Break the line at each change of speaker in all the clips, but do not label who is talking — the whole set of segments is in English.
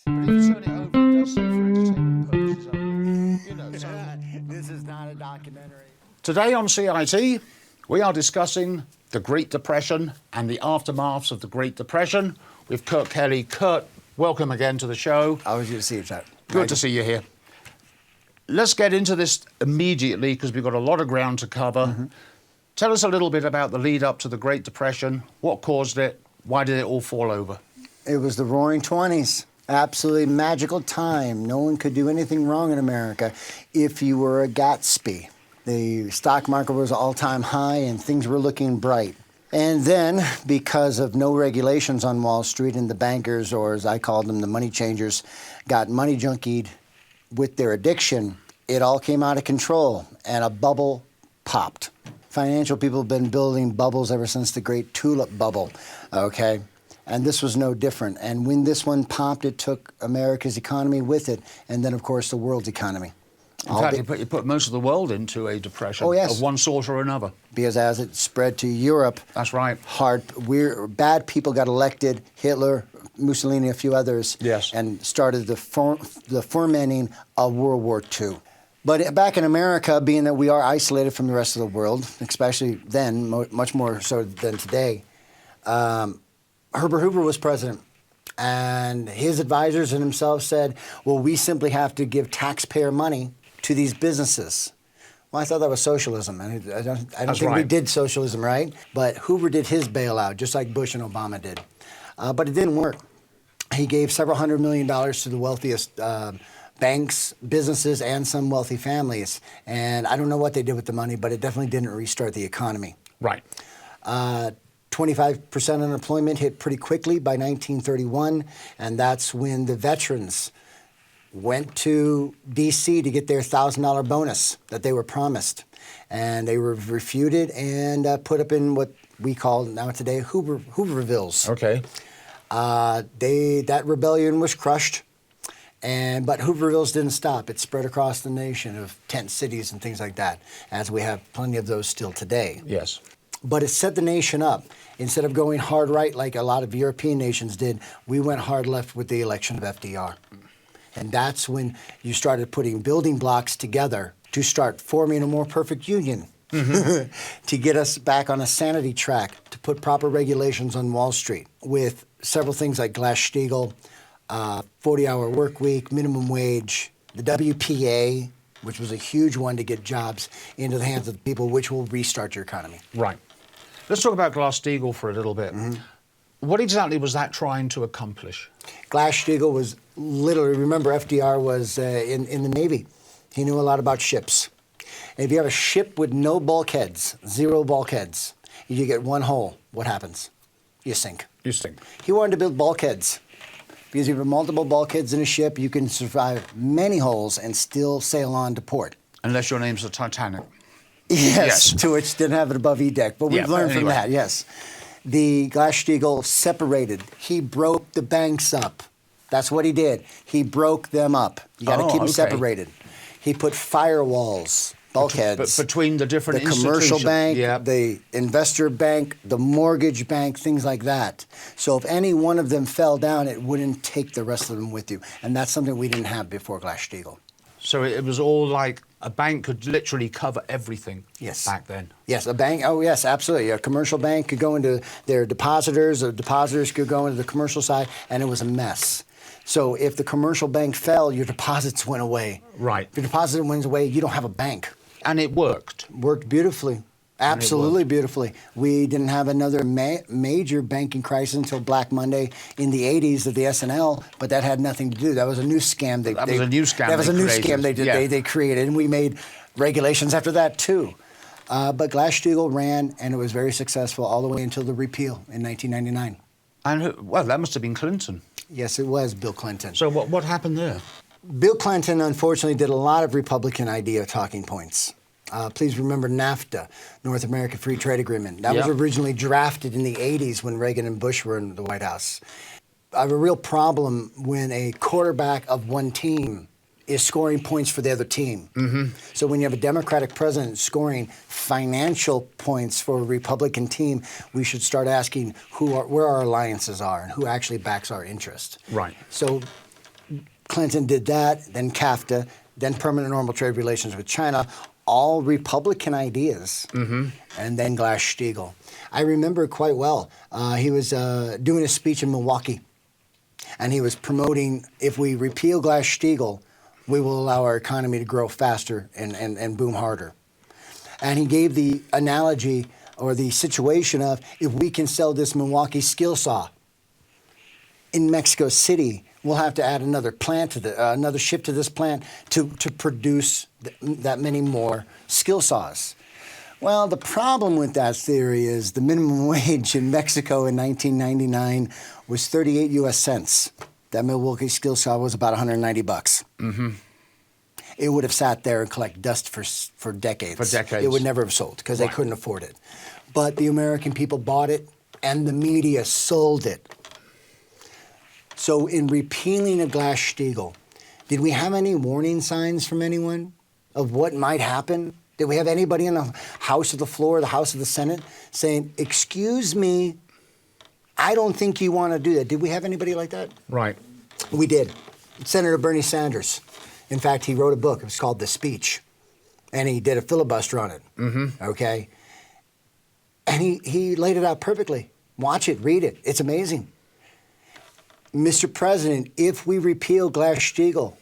But if you turn it over, it does say for entertainment purposes only. You know, so.
This is not a documentary.
Today on CIT, we are discussing the Great Depression and the aftermaths of the Great Depression with Curt Kelley. Curt, welcome again to the show.
Always good to see you, Chad.
Good to see you here. Let's get into this immediately because we've got a lot of ground to cover. Tell us a little bit about the lead up to the Great Depression. What caused it? Why did it all fall over?
It was the Roaring '20s. Absolutely magical time. No one could do anything wrong in America if you were a Gatsby. The stock market was all-time high and things were looking bright. And then, because of no regulations on Wall Street and the bankers, or as I called them, the money changers, got money junkied with their addiction, it all came out of control and a bubble popped. Financial people have been building bubbles ever since the great tulip bubble, okay? And this was no different. And when this one popped, it took America's economy with it, and then, of course, the world's economy.
In fact, you put most of the world into a depression of one sort or another.
Because as it spread to Europe,
that's right.
Bad people got elected, Hitler, Mussolini, a few others,
yes, and
started the fermenting of World War II. But back in America, being that we are isolated from the rest of the world, especially then, much more so than today, Herbert Hoover was president, and his advisors and himself said, well, we simply have to give taxpayer money to these businesses. Well, I thought that was socialism, and I don't think we did socialism right, but Hoover did his bailout, just like Bush and Obama did. But it didn't work. He gave several $100 million to the wealthiest banks, businesses, and some wealthy families, and I don't know what they did with the money, but it definitely didn't restart the economy.
Right.
25% unemployment hit pretty quickly by 1931, and that's when the veterans went to D.C. to get their $1,000 bonus that they were promised. And they were refuted and put up in what we call now today Hoovervilles.
Okay.
That rebellion was crushed, but Hoovervilles didn't stop. It spread across the nation of tent cities and things like that, as we have plenty of those still today.
Yes.
But it set the nation up. Instead of going hard right like a lot of European nations did, we went hard left with the election of FDR. And that's when you started putting building blocks together to start forming a more perfect union, to get us back on a sanity track, to put proper regulations on Wall Street with several things like Glass-Steagall, 40-hour work week, minimum wage, the WPA, which was a huge one to get jobs into the hands of the people, which will restart your economy.
Right. Let's talk about Glass-Steagall for a little bit. What exactly was that trying to accomplish?
Glass-Steagall was literally, remember FDR was in the Navy. He knew a lot about ships. And if you have a ship with no bulkheads, zero bulkheads, you get one hole, what happens? You sink.
You sink.
He wanted to build bulkheads. Because if you have multiple bulkheads in a ship, you can survive many holes and still sail on to port.
Unless your name's the Titanic.
Yes, to which didn't have it above E deck. But we've learned from that, yes. The Glass-Steagall separated. He broke the banks up. That's what he did. He broke them up. You got to keep them separated. He put firewalls, bulkheads.
Between the different institutions.
The commercial bank, the investor bank, the mortgage bank, things like that. So if any one of them fell down, it wouldn't take the rest of them with you. And that's something we didn't have before Glass-Steagall.
So it was all like a bank could literally cover everything back then.
Yes, a bank, oh yes, absolutely. A commercial bank could go into their depositors, or depositors could go into the commercial side, and it was a mess. So if the commercial bank fell, your deposits went away.
Right.
If your deposit went away, you don't have a bank.
And it worked.
Worked beautifully. Absolutely beautifully. We didn't have another major banking crisis until Black Monday in the 80s of the SNL, but that had nothing to do. That was a new scam. That was a new scam they did. They created, and we made regulations after that too. But Glass-Steagall ran, and it was very successful all the way until the repeal in 1999.
And well, that must have been Clinton.
Yes, it was Bill Clinton.
So what happened there?
Bill Clinton, unfortunately, did a lot of Republican idea talking points. Please remember NAFTA, North American Free Trade Agreement. That was originally drafted in the 80s when Reagan and Bush were in the White House. I have a real problem when a quarterback of one team is scoring points for the other team. So when you have a Democratic president scoring financial points for a Republican team, we should start asking where our alliances are and who actually backs our interest.
Right.
So Clinton did that, then CAFTA, then permanent normal trade relations with China, all Republican ideas, and then Glass-Steagall. I remember quite well. He was doing a speech in Milwaukee, and he was promoting, if we repeal Glass-Steagall, we will allow our economy to grow faster and boom harder. And he gave the analogy or the situation of, if we can sell this Milwaukee skill saw in Mexico City, we'll have to add another plant to another ship to this plant to produce that many more skill saws. Well, the problem with that theory is the minimum wage in Mexico in 1999 was 38 U.S. cents. That Milwaukee skill saw was about 190 bucks. It would have sat there and collect dust for decades.
For decades.
It would never have sold because they couldn't afford it. But the American people bought it, and the media sold it. So in repealing of Glass-Steagall, did we have any warning signs from anyone of what might happen? Did we have anybody in the House of the floor, the House of the Senate, saying, excuse me, I don't think you want to do that? Did we have anybody like that?
Right.
We did. Senator Bernie Sanders. In fact, he wrote a book. It was called The Speech. And he did a filibuster on it. Okay? And he laid it out perfectly. Watch it. Read it. It's amazing. Mr. President, if we repeal Glass-Steagall,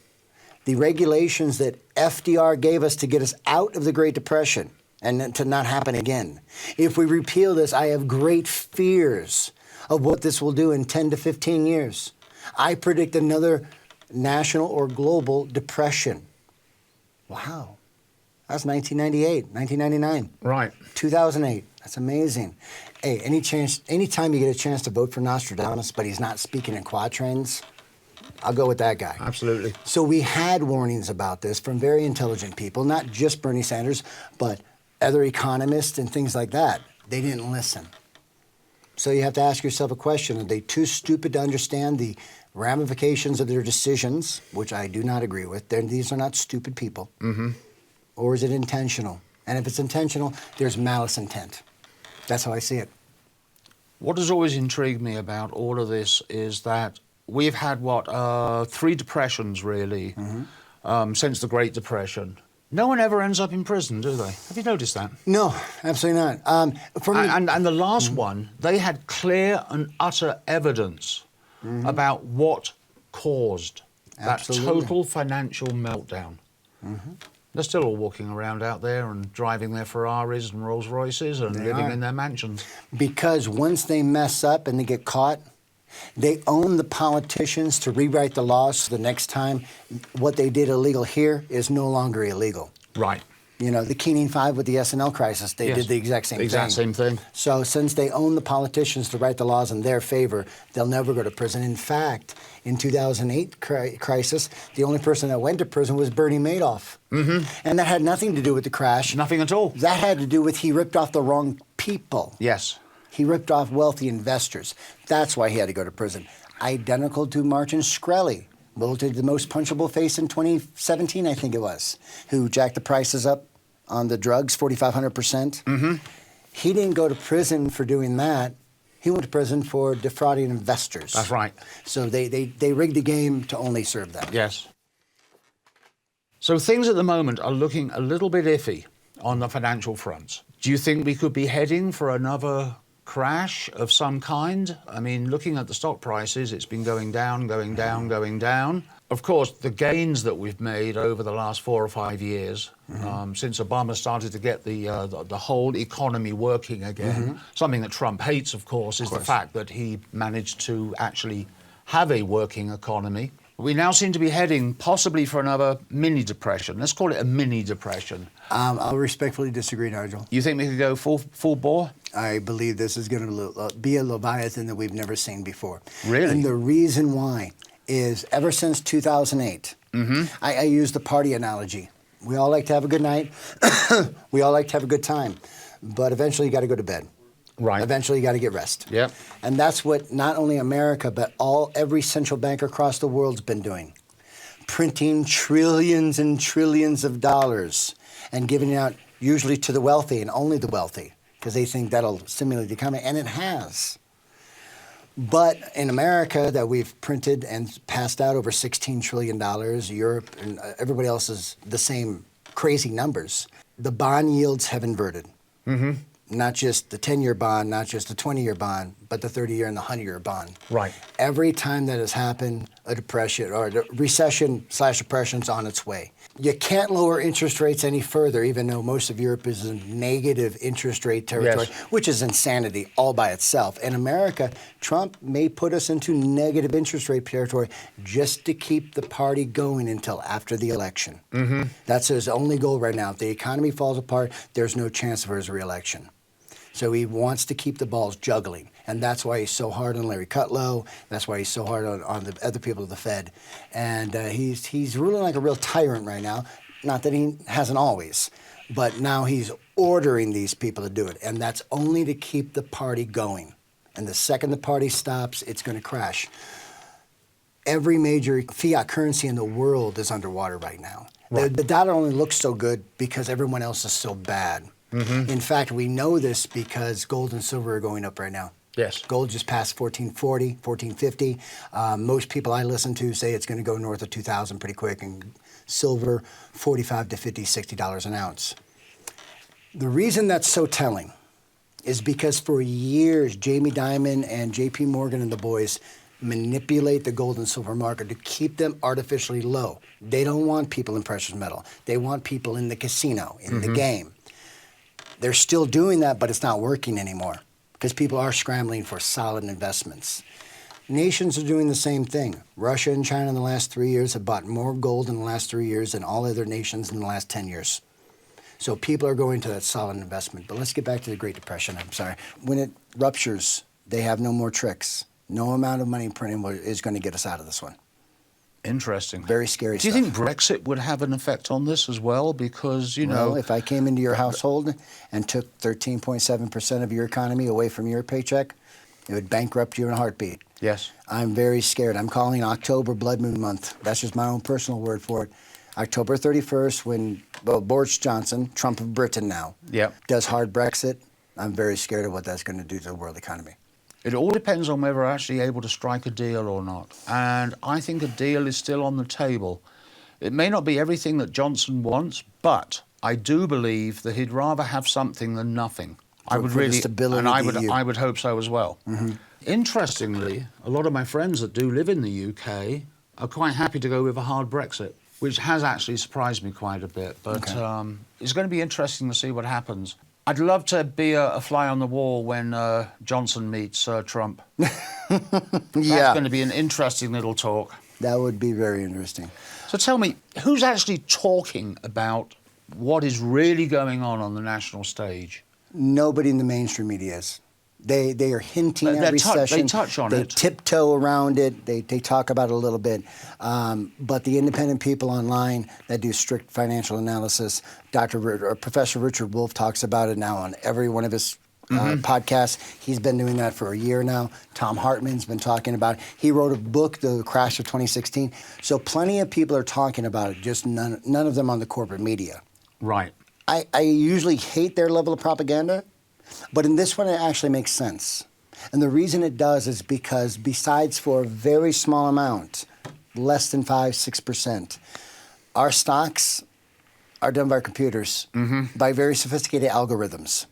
the regulations that FDR gave us to get us out of the Great Depression and to not happen again, if we repeal this, I have great fears of what this will do in 10 to 15 years. I predict another national or global depression. Wow. That's 1998, 1999.
Right.
2008. That's amazing. Hey, anytime you get a chance to vote for Nostradamus, but he's not speaking in quatrains, I'll go with that guy.
Absolutely.
So we had warnings about this from very intelligent people, not just Bernie Sanders, but other economists and things like that. They didn't listen. So you have to ask yourself a question. Are they too stupid to understand the ramifications of their decisions, which I do not agree with? These are not stupid people. Or is it intentional? And if it's intentional, there's malice intent. That's how I see it.
What has always intrigued me about all of this is that we've had, 3 depressions, really, since the Great Depression. No one ever ends up in prison, do they? Have you noticed that?
No, absolutely not.
And the last one, they had clear and utter evidence about what caused that total financial meltdown. They're still all walking around out there and driving their Ferraris and Rolls Royces and living in their mansions.
Because once they mess up and they get caught, they own the politicians to rewrite the laws so the next time what they did illegal here is no longer illegal.
Right.
You know, the Keening Five with the SNL crisis, they did the exact same thing.
Exact same thing.
So since they own the politicians to write the laws in their favor, they'll never go to prison. In fact, in 2008 crisis, the only person that went to prison was Bernie Madoff. And that had nothing to do with the crash.
Nothing at all.
That had to do with he ripped off the wrong people.
Yes.
He ripped off wealthy investors. That's why he had to go to prison. Identical to Martin Shkreli, the most punchable face in 2017, I think it was, who jacked the prices up on the drugs, 4,500%. He didn't go to prison for doing that. He went to prison for defrauding investors.
That's right.
So they rigged the game to only serve them.
Yes. So things at the moment are looking a little bit iffy on the financial front. Do you think we could be heading for another crash of some kind? I mean, looking at the stock prices, it's been going down, going down, going down. Of course, the gains that we've made over the last 4 or 5 years, since Obama started to get the whole economy working again, something that Trump hates, of course, is the fact that he managed to actually have a working economy. We now seem to be heading possibly for another mini depression. Let's call it a mini depression.
I'll respectfully disagree, Nigel.
You think we could go full bore?
I believe this is going to be a Leviathan that we've never seen before.
Really?
And the reason why is ever since 2008, I use the party analogy. We all like to have a good night. We all like to have a good time. But eventually you got to go to bed.
Right.
Eventually you got to get rest.
Yep.
And that's what not only America, but every central bank across the world's been doing. Printing trillions and trillions of dollars and giving it out usually to the wealthy and only the wealthy because they think that'll stimulate the economy, and it has. But in America, that we've printed and passed out over $16 trillion, Europe and everybody else is the same crazy numbers. The bond yields have inverted. Not just the 10-year bond, not just the 20-year bond, but the 30-year and the 100-year bond.
Right.
Every time that has happened, a depression or a recession/depression's on its way. You can't lower interest rates any further, even though most of Europe is in negative interest rate territory,
Yes.
which is insanity all by itself. In America, Trump may put us into negative interest rate territory just to keep the party going until after the election. That's his only goal right now. If the economy falls apart, there's no chance for his reelection. So he wants to keep the balls juggling. And that's why he's so hard on Larry Kudlow. That's why he's so hard on the other people of the Fed. And he's ruling like a real tyrant right now. Not that he hasn't always. But now he's ordering these people to do it. And that's only to keep the party going. And the second the party stops, it's going to crash. Every major fiat currency in the world is underwater right now.
Right.
The dollar only looks so good because everyone else is so bad. In fact, we know this because gold and silver are going up right now.
Yes.
Gold just passed 1440, 1450. Most people I listen to say it's going to go north of 2,000 pretty quick, and silver $45 to $50, $60 an ounce. The reason that's so telling is because for years, Jamie Dimon and J.P. Morgan and the boys manipulate the gold and silver market to keep them artificially low. They don't want people in precious metal. They want people in the casino, in the game. They're still doing that, but it's not working anymore because people are scrambling for solid investments. Nations are doing the same thing. Russia and China in the last 3 years have bought more gold in the last 3 years than all other nations in the last 10 years. So people are going to that solid investment. But let's get back to the Great Depression. I'm sorry. When it ruptures, they have no more tricks. No amount of money printing is going to get us out of this one.
Interesting.
Very scary
Do you
stuff.
think Brexit would have an effect on this as well? Because, you know...
Well, if I came into your household and took 13.7% of your economy away from your paycheck, it would bankrupt you in a heartbeat.
Yes.
I'm very scared. I'm calling October Blood Moon Month. That's just my own personal word for it. October 31st, when Boris Johnson, Trump of Britain now, does hard Brexit, I'm very scared of what that's going to do to the world economy.
It all depends on whether we're actually able to strike a deal or not. And I think a deal is still on the table. It may not be everything that Johnson wants, but I do believe that he'd rather have something than nothing. I would really, and I would hope so as well. Interestingly, a lot of my friends that do live in the UK are quite happy to go with a hard Brexit, which has actually surprised me quite a bit. But it's going to be interesting to see what happens. I'd love to be a fly on the wall when Johnson meets Trump. That's going to be an interesting little talk.
That would be very interesting.
So tell me, who's actually talking about what is really going on the national stage?
Nobody in the mainstream media is. They are hinting at recession.
They touch on it.
They tiptoe around it. They talk about it a little bit. But the independent people online that do strict financial analysis, Professor Richard Wolff talks about it now on every one of his podcasts. He's been doing that for a year now. Tom Hartman's been talking about it. He wrote a book, The Crash of 2016. So plenty of people are talking about it, just none of them on the corporate media.
Right.
I usually hate their level of propaganda. But in this one, it actually makes sense. And the reason it does is because besides for a very small amount, less than 5-6%, our stocks are done by computers, by very sophisticated algorithms.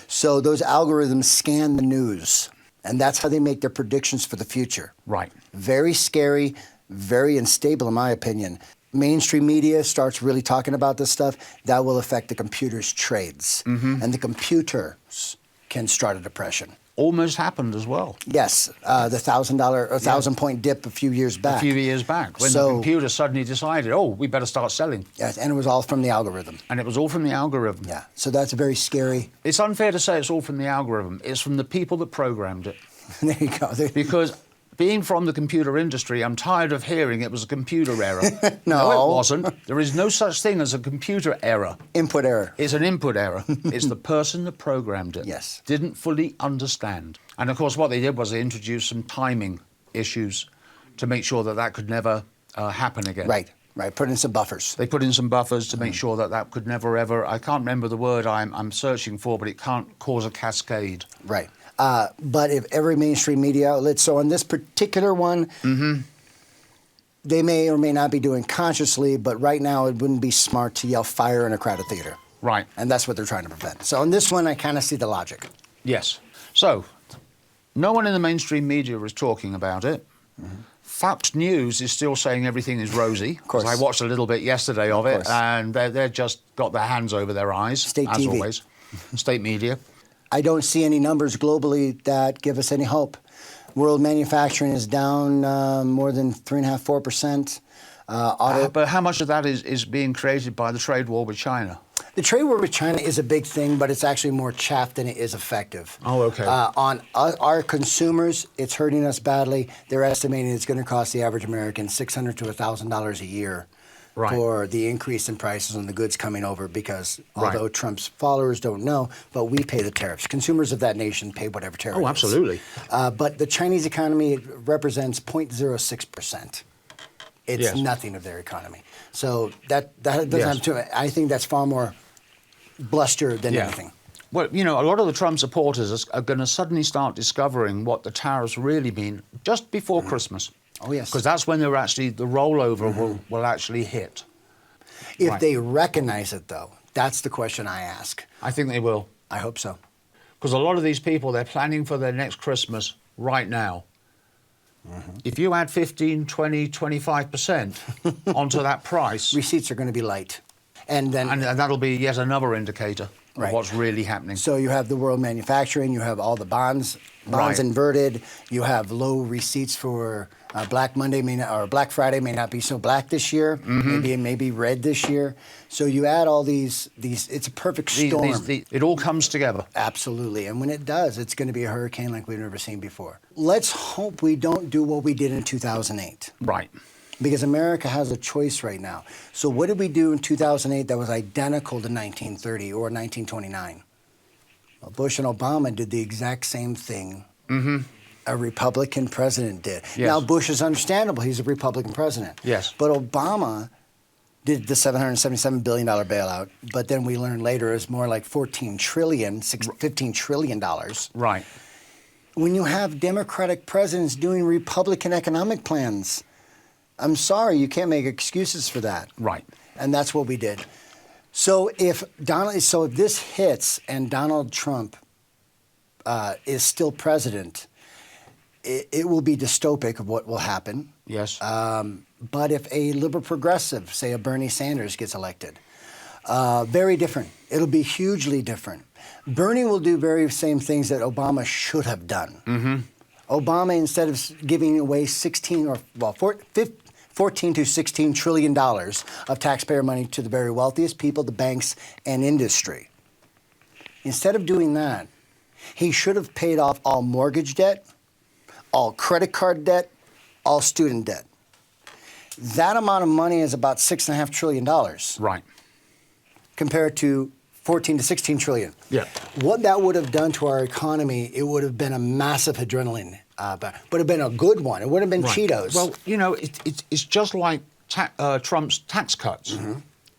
So those algorithms scan the news, and that's how they make their predictions for the future.
Right.
Very scary, very unstable, in my opinion. Mainstream media starts really talking about this stuff, that will affect the computer's trades. And the computers can start a depression.
Almost happened as well.
Yes, the $1,000-point dip a few years back.
A few years back, when the computer suddenly decided, oh, we better start selling.
Yes, and it was all from the algorithm.
And it was all from the algorithm.
Yeah, so that's very scary.
It's unfair to say it's all from the algorithm. It's from the people that programmed it.
There you go.
Because being from the computer industry, I'm tired of hearing it was a computer error.
No,
it wasn't. There is no such thing as a computer error.
Input error.
It's an input error. It's the person that programmed it.
Yes.
Didn't fully understand. And of course, what they did was they introduced some timing issues to make sure that that could never happen again.
Right. Put in some buffers.
They put in some buffers to make sure that that could never, ever, I can't remember the word I'm searching for, but it can't cause a cascade.
Right. But if every mainstream media outlet, so on this particular one, they may or may not be doing consciously, but right now it wouldn't be smart to yell fire in a crowded theater.
Right.
And that's what they're trying to prevent. So on this one, I kind of see the logic.
Yes. So, no one in the mainstream media is talking about it. Fox News is still saying everything is rosy.
Of course.
I watched a little bit yesterday of it,
course.
and they've just got their hands over their eyes,
State
as
TV.
always. State media.
I don't see any numbers globally that give us any hope. World manufacturing is down more than 3.5%, 4%.
But how much of that is being created by the trade war with China?
The trade war with China is a big thing, but it's actually more chaff than it is effective.
Oh, okay.
On our consumers, it's hurting us badly. They're estimating it's going to cost the average American $600 to $1,000 a year for the increase in prices on the goods coming over because although Trump's followers don't know, but we pay the tariffs. Consumers of that nation pay whatever tariff
Oh, absolutely.
But the Chinese economy represents 0.06%. It's nothing of their economy. So that doesn't have to. I think that's far more bluster than anything.
Well, you know, a lot of the Trump supporters are going to suddenly start discovering what the tariffs really mean just before Christmas.
Oh, yes.
Because that's when they're actually, the rollover will actually hit.
If they recognize it, though, that's the question I ask.
I think they will.
I hope so.
Because a lot of these people, they're planning for their next Christmas right now. If you add 15, 20, 25% onto that price...
Receipts are going to be light. And then
and that'll be yet another indicator of what's really happening.
So you have the world manufacturing, you have all the bonds inverted, you have low receipts for Black Monday or Black Friday may not be so black this year, maybe it may be red this year. So you add all these it's a perfect storm.
It all comes together.
Absolutely. And when it does, it's going to be a hurricane like we've never seen before. Let's hope we don't do what we did in 2008.
Right.
Because America has a choice right now. So what did we do in 2008 that was identical to 1930 or 1929? Well, Bush and Obama did the exact same thing a Republican president did.
Yes.
Now, Bush is understandable. He's a Republican president.
Yes.
But Obama did the $777 billion bailout, but then we learned later it's more like $15 trillion.
Right.
When you have Democratic presidents doing Republican economic plans, I'm sorry, you can't make excuses for that.
Right.
And that's what we did. So if this hits and Donald Trump is still president, it will be dystopic of what will happen.
Yes.
But if a liberal progressive, say a Bernie Sanders, gets elected, very different. It'll be hugely different. Bernie will do very same things that Obama should have done. Obama, instead of giving away 14 to 16 trillion dollars of taxpayer money to the very wealthiest people, the banks, and industry. Instead of doing that, he should have paid off all mortgage debt, all credit card debt, all student debt. That amount of money is about $6.5 trillion.
Right.
Compared to 14 to 16 trillion.
Yeah.
What that would have done to our economy, it would have been a massive adrenaline. But it would have been a good one. It would have been Cheetos.
Well, you know, it's just like Trump's tax cuts.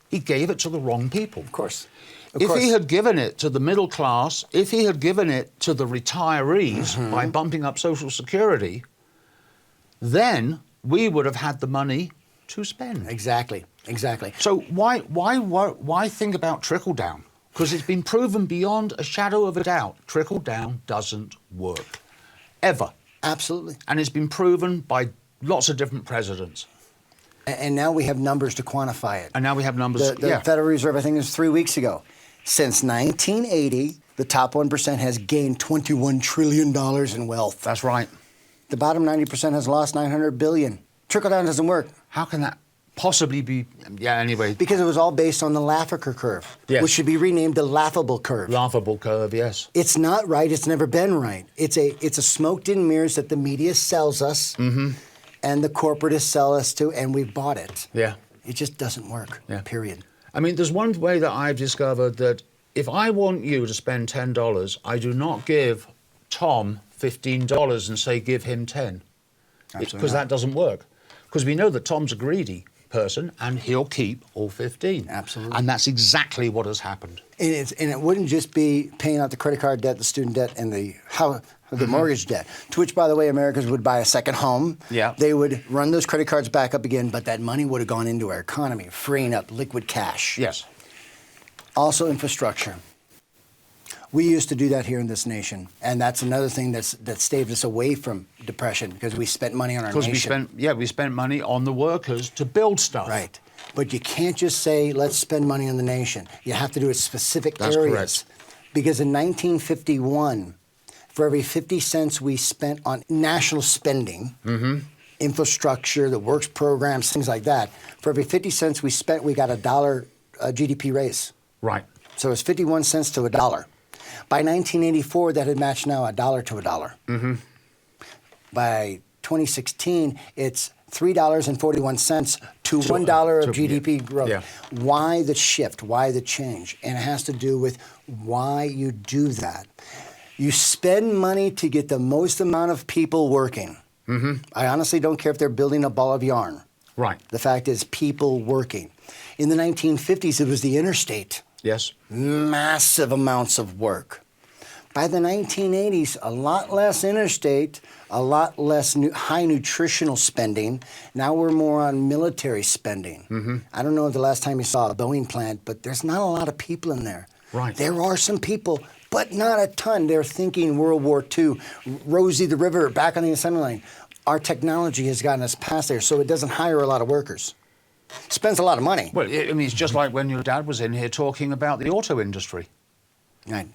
He gave it to the wrong people.
Of course.
If he had given it to the middle class, if he had given it to the retirees by bumping up Social Security, then we would have had the money to spend.
Exactly.
So why think about trickle down? Because it's been proven beyond a shadow of a doubt, trickle down doesn't work. Ever.
Absolutely.
And it's been proven by lots of different presidents.
And now we have numbers to quantify it.
And now we have numbers.
The Federal Reserve, I think it was 3 weeks ago. Since 1980, the top 1% has gained $21 trillion in wealth.
That's right.
The bottom 90% has lost $900 billion. Trickle down doesn't work.
How can that possibly be? Yeah, anyway.
Because it was all based on the Laffer curve, which should be renamed the laughable curve.
Laughable curve, yes.
It's not right. It's never been right. It's a smoked in mirrors that the media sells us and the corporatists sell us to, and we've bought it.
Yeah.
It just doesn't work, period.
I mean, there's one way that I've discovered that if I want you to spend $10, I do not give Tom $15 and say give him 10. Because that doesn't work. Because we know that Tom's a greedy person and he'll keep all 15.
Absolutely.
And that's exactly what has happened.
And it wouldn't just be paying out the credit card debt, the student debt, and the mortgage debt, to which, by the way, Americans would buy a second home.
Yeah.
They would run those credit cards back up again, but that money would have gone into our economy, freeing up liquid cash.
Yes.
Also, infrastructure. We used to do that here in this nation, and that's another thing that staved us away from depression, because we spent money on our nation.
Because we spent money on the workers to build stuff.
Right. But you can't just say, let's spend money on the nation. You have to do it specific
That's
areas.
correct.
Because in 1951, for every 50 cents we spent on national spending, infrastructure, the works programs, things like that, for every 50 cents we spent, we got $1 GDP raise.
Right.
So it's 51 cents to $1. By 1984, that had matched now $1 to $1. By 2016, it's $3.41 to $1 of GDP growth.
Yeah.
Why the shift? Why the change? And it has to do with why you do that. You spend money to get the most amount of people working. I honestly don't care if they're building a ball of yarn.
Right.
The fact is, people working. In the 1950s, it was the interstate.
Yes.
Massive amounts of work. By the 1980s, a lot less interstate, a lot less high nutritional spending. Now we're more on military spending. I don't know the last time you saw a Boeing plant, but there's not a lot of people in there.
Right.
There are some people, but not a ton. They're thinking World War II, Rosie the River, back on the assembly line. Our technology has gotten us past there, so it doesn't hire a lot of workers. Spends a lot of money.
Well, I mean, it's just like when your dad was in here talking about the auto industry.
Right.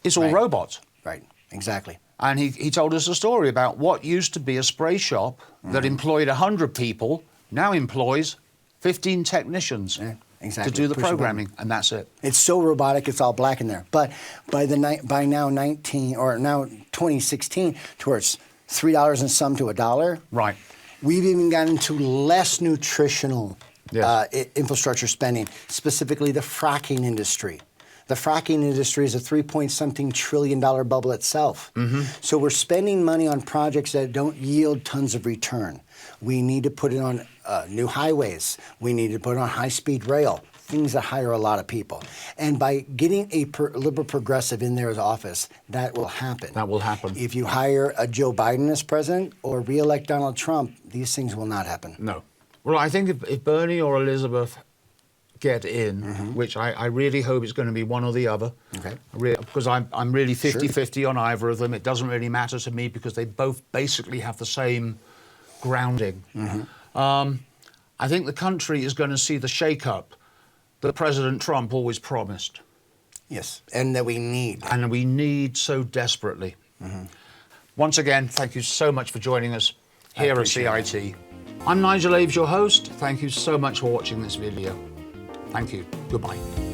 It's all
Right.
robots.
Right, exactly.
And he told us a story about what used to be a spray shop that employed 100 people, now employs 15 technicians
exactly.
to do the
Push the button.
programming, and that's it.
It's so robotic, it's all black in there. But by now 2016, towards $3 and some to $1.
Right.
We've even gotten into less nutritional infrastructure spending, specifically the fracking industry. The fracking industry is a $3-point-something trillion bubble itself. So we're spending money on projects that don't yield tons of return. We need to put it on new highways. We need to put it on high-speed rail, things that hire a lot of people. And by getting a liberal progressive in their office, that will happen.
That will happen.
If you hire a Joe Biden as president or re-elect Donald Trump, these things will not happen.
No. Well, I think if Bernie or Elizabeth get in, which I really hope it's going to be one or the other.
Okay.
Because I'm really 50-50 on either of them. It doesn't really matter to me because they both basically have the same grounding. I think the country is going to see the shake-up that President Trump always promised.
Yes, and that we need.
And we need so desperately. Once again, thank you so much for joining us here at CiT. I'm Nigel Aves, your host. Thank you so much for watching this video. Thank you. Goodbye.